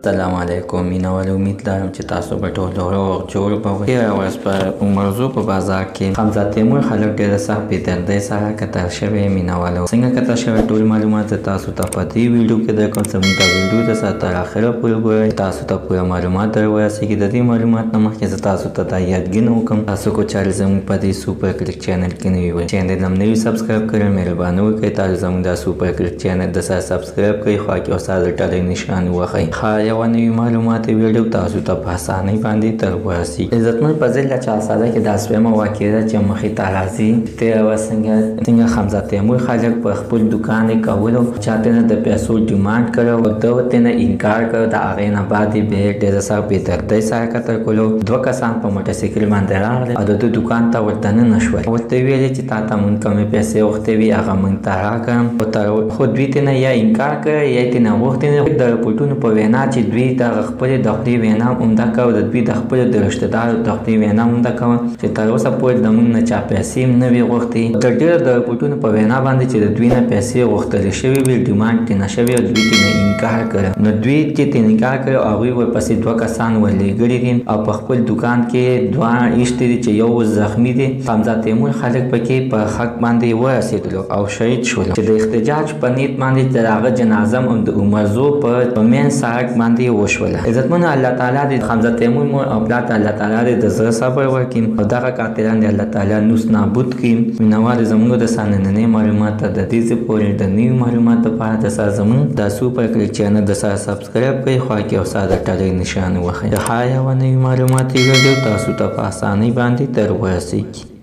السلام علیکم مینوال، امید لرم چې تاسو به ټول روغ جوړ به وئ. تېره ورځ په موضوع په بازار کې حمزه تیمور خلک ډېره سخت بې دردۍ سره کتل شوی مینوالو. څنګه کتل شوی ټول معلومات زه تاسو ته په دې ویډیو کې درکوم. زموږ دا ویډیو ته تر اخره پورې ګورئ، تاسو ته پوره معلومات در ورسېږي. د دې معلومات نه مخکې زه تاسو ته دا یادګي وکړم، تاسو کو چارې زموږ په دې سوپر کلیک چینل کې نوي وئ، چینل هم نوي سبسکرایب کړئ. مهرباني وکړئ تاسو زموږ دا سوپر کلیک چینل د سره سبسکرایب کړئ، خوا کې اوسه د ټلۍ نشان وښئ. یوه نوي معلومات ویډیو تاسو ته په اسانۍ باندې تر ورسېږي. عزتمن په ضلع چارسده کې دا دویمه واقعه ده چې مخې ته راځي. تېره ورځ څنګه حمزه تیمور خلک په خپل دوکان یې کولو، چاته نه د پیسو ډیمانډ کړی او ده ورته نه انکار کړ. د هغې نه بعد یې بیا ډېره سخت بې دردۍ سره قتل کړلو. دوه کسان په موټرسایکل باندې راغلل او د ده دوکان ته ورته ننه شول. ورته یې ویلې چې تا ته مونږ کومې پیسې غوښتې وي هغه مونږ ته راکړه، خو دوی ترې نه یا انکار کړی یا یې ترې نه غوښتې نه. د رپوټونو په وینا چې دوی د خپلې د خدای وینا عمده کوه، د دوی د خپلو د رشته دارو د خدای وینا عمده کوه چې تر اوسه پورې د موږ نه چا پیسې هم نه وي غوښتې. د ډېرو د رپوټونو په وینا باندې چې د دوی نه پیسې غوښتلې شوې وي، ډیمانډ ترې نه شوې او دوی ترې نه انکار کړی. نو دوی چې ترې انکار کړی او هغوی ورپسې دوه کسان ورلېږلي دي او په خپل دوکان کې دوه ایښتي دي چې یو زخمي دی. حمزه تیمور خلک پکې په حق باندې ورسېدلو او شهید شولو چې د احتجاج په نیت باندې د هغه جنازه هم د عمرزو په مین سړک باندې وشوله. عزتمنو، الله تعالی دې حمزه تیمور مور او پلار ته الله تعالی دې د زړه صبر ورکړي او دغه قاتلان دې الله تعالی نوس نابود کړي. مینوال زموږ د نننۍ معلومات ته د دې ځای پورې د نوي معلوماتو لپاره د سره زموږ د سوپر کلیک چینل د سره سبسکرایب کړئ، خوا کې اوسه د ټلۍ نشان وښئ. د یوه نوي معلوماتي ویډیو تاسو ته په اسانۍ باندې در ورسېږي.